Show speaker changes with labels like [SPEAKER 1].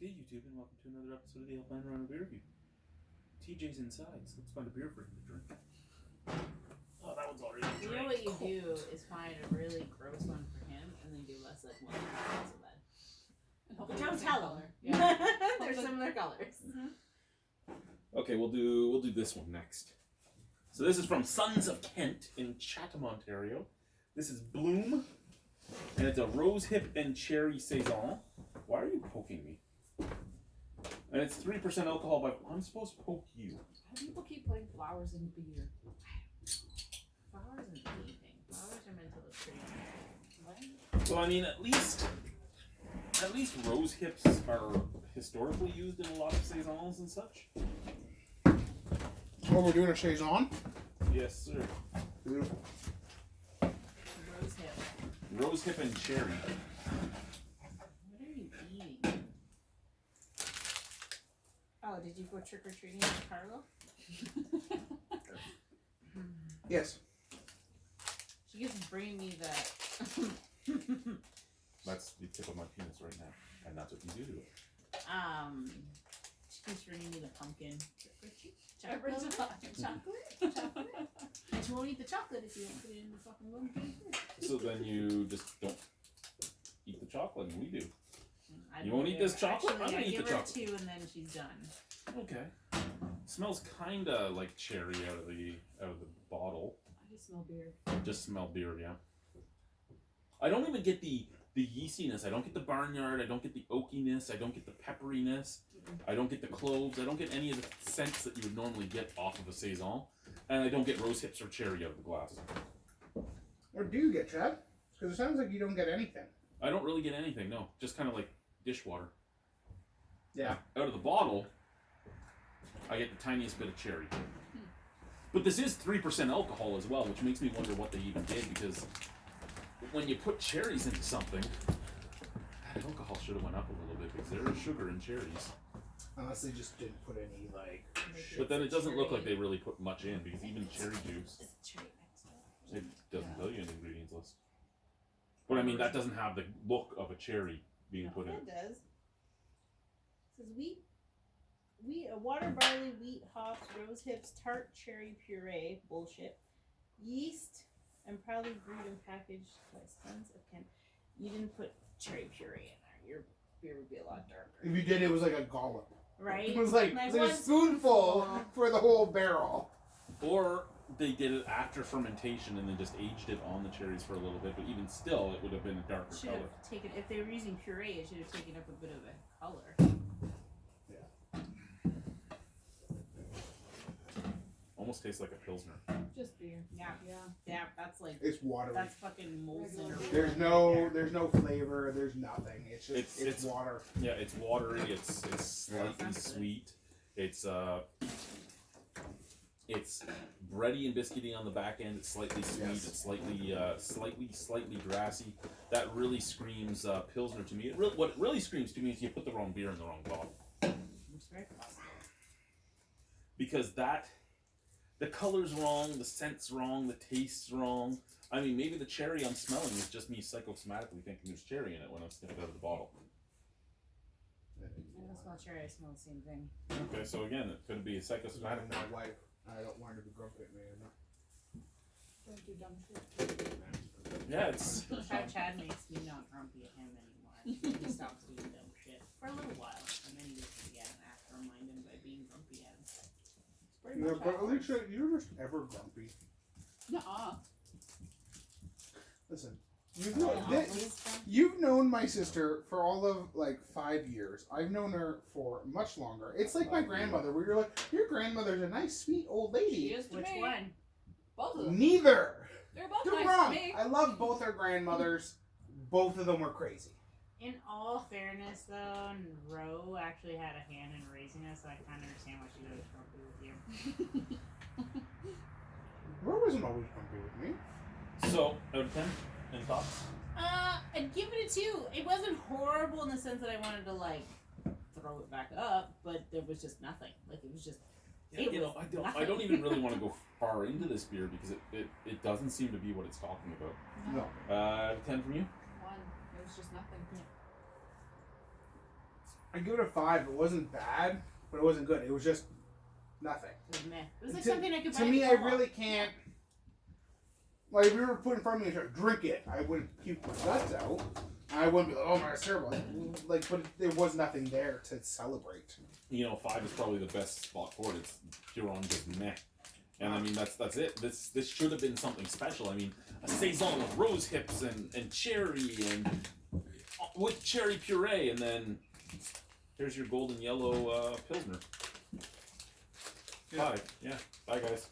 [SPEAKER 1] Good day, YouTube, and welcome to another episode of the Albino Rhino Beer Review. TJ's inside, so let's find a beer for him to drink. Oh, that one's already
[SPEAKER 2] You know what you do is find a really gross one for him, and then do less like one so bad. Don't tell him. Yeah. They're similar colors.
[SPEAKER 1] Mm-hmm. Okay, we'll do this one next. So this is from Sons of Kent in Chatham, Ontario. This is Bloom, and it's a rose hip and cherry saison. Why are you poking me? And it's 3% alcohol, but I'm supposed to poke you.
[SPEAKER 2] How do people keep putting flowers in beer? Flowers in anything. Flowers are meant to look pretty. What?
[SPEAKER 1] Well, I mean, at least rose hips are historically used in a lot of saisons and such.
[SPEAKER 3] Oh, we're doing a saison?
[SPEAKER 1] Yes, sir.
[SPEAKER 3] Beautiful.
[SPEAKER 2] Rose hip.
[SPEAKER 1] Rose hip and cherry.
[SPEAKER 2] What are you eating? Oh, did you go trick-or-treating with Carlo?
[SPEAKER 3] Yes.
[SPEAKER 2] She keeps bringing me that.
[SPEAKER 1] That's the tip of my penis right now, and that's what you do to it.
[SPEAKER 2] She keeps bringing me the pumpkin.
[SPEAKER 4] Chocolate?
[SPEAKER 2] And she won't eat the chocolate if you don't put it in the fucking pumpkin.
[SPEAKER 1] So then you just don't eat the chocolate, and we do.
[SPEAKER 2] I
[SPEAKER 1] You won't eat this chocolate?
[SPEAKER 2] Actually,
[SPEAKER 1] I'm gonna eat the chocolate.
[SPEAKER 2] I give her 2 and then she's done.
[SPEAKER 1] Okay. Smells kinda like cherry out of the bottle.
[SPEAKER 4] I just smell beer.
[SPEAKER 1] Just smell beer, yeah. I don't even get the yeastiness. I don't get the barnyard. I don't get the oakiness. I don't get the pepperiness. I don't get the cloves. I don't get any of the scents that you would normally get off of a saison. And I don't get rose hips or cherry out of the glass.
[SPEAKER 3] What do you get, Chad? Because it sounds like you don't get anything.
[SPEAKER 1] I don't really get anything, no. Just kind of like dishwater.
[SPEAKER 3] Yeah.
[SPEAKER 1] Out of the bottle, I get the tiniest bit of cherry. But this is 3% alcohol as well, which makes me wonder what they even did, because when you put cherries into something, that alcohol should have went up a little bit, because there is sugar in cherries.
[SPEAKER 3] Unless they just didn't put any, like...
[SPEAKER 1] But then it doesn't look like they really put much in, because even cherry juice, it doesn't tell you in the ingredients list. But I mean, that doesn't have the look of a cherry being put in.
[SPEAKER 2] It does. It says water, barley, wheat, hops, rose hips, tart cherry puree, bullshit, yeast, and proudly brewed and packaged by Sons of Kent. You didn't put cherry puree in there. Your beer would be a lot darker.
[SPEAKER 3] If you did, it was like a dollop.
[SPEAKER 2] Right?
[SPEAKER 3] It was like a spoonful for the whole barrel.
[SPEAKER 1] Or they did it after fermentation and then just aged it on the cherries for a little bit, but even still, it would have been a darker
[SPEAKER 2] Should
[SPEAKER 1] color.
[SPEAKER 2] have taken, if they were using puree, it should have taken up a bit of a color.
[SPEAKER 1] Almost tastes like a Pilsner.
[SPEAKER 4] Just beer.
[SPEAKER 2] Yeah, that's like...
[SPEAKER 3] It's watery.
[SPEAKER 2] That's fucking Molson.
[SPEAKER 3] There's no flavor. There's nothing. It's just it's water.
[SPEAKER 1] Yeah, it's watery. It's slightly sweet. It's bready and biscuity on the back end. It's slightly sweet.
[SPEAKER 3] Yes.
[SPEAKER 1] It's slightly grassy. That really screams Pilsner to me. What it really screams to me is you put the wrong beer in the wrong bottle.
[SPEAKER 2] It's very possible.
[SPEAKER 1] Because the color's wrong, the scent's wrong, the taste's wrong. I mean, maybe the cherry I'm smelling is just me psychosomatically thinking there's cherry in it when I'm sniffing out of the bottle.
[SPEAKER 2] I don't smell cherry, I smell the same thing.
[SPEAKER 1] Okay, so again, it could be a psychosomatic.
[SPEAKER 3] My wife. I don't want her to be grumpy at me.
[SPEAKER 4] Don't do dumb shit.
[SPEAKER 1] Yeah, it's...
[SPEAKER 2] Chad makes me not grumpy at him anymore. He stops doing dumb shit for a little while, and then he gets to again and I have to remind him by being grumpy at him.
[SPEAKER 3] No, but Alicia, you're just ever grumpy.
[SPEAKER 4] Nuh-uh.
[SPEAKER 3] Listen, you've known my sister for all of like 5 years. I've known her for much longer. It's like my grandmother, where you're like, your grandmother's a nice, sweet old lady.
[SPEAKER 4] She is to
[SPEAKER 2] Which
[SPEAKER 4] me.
[SPEAKER 2] one?
[SPEAKER 4] Both of them.
[SPEAKER 3] Neither.
[SPEAKER 4] They're both
[SPEAKER 3] You're
[SPEAKER 4] nice
[SPEAKER 3] wrong.
[SPEAKER 4] to me.
[SPEAKER 3] I love both our grandmothers. Both of them were crazy.
[SPEAKER 2] In all fairness, though, Ro actually had a hand in raising us, so I kind of understand why she was grumpy with you.
[SPEAKER 3] Ro wasn't always grumpy with me.
[SPEAKER 1] So, out of 10, any thoughts?
[SPEAKER 2] I'd give it a 2. It wasn't horrible in the sense that I wanted to, like, throw it back up, but there was just nothing. Like, it was just...
[SPEAKER 1] Yeah, I don't even really want to go far into this beer because it doesn't seem to be what it's talking about.
[SPEAKER 3] No.
[SPEAKER 1] Out of 10 from you?
[SPEAKER 4] 1. It was just nothing.
[SPEAKER 3] I give it a 5. It wasn't bad, but it wasn't good. It was just nothing.
[SPEAKER 2] It was meh. It was like
[SPEAKER 3] To-
[SPEAKER 2] something I could buy.
[SPEAKER 3] To
[SPEAKER 2] at
[SPEAKER 3] me,
[SPEAKER 2] the
[SPEAKER 3] I
[SPEAKER 2] co-op.
[SPEAKER 3] really can't. Like, if you were put in front of me and said, drink it, I wouldn't puke my guts out. I wouldn't be like, oh my, it's terrible. Like, but there was nothing there to celebrate.
[SPEAKER 1] You know, 5 is probably the best spot for it. It's pure on just meh. And I mean, that's it. This should have been something special. I mean, a saison of rose hips and cherry and with cherry puree, and then here's your golden yellow pilsner.
[SPEAKER 3] Yeah.
[SPEAKER 1] 5. Yeah. Bye, guys.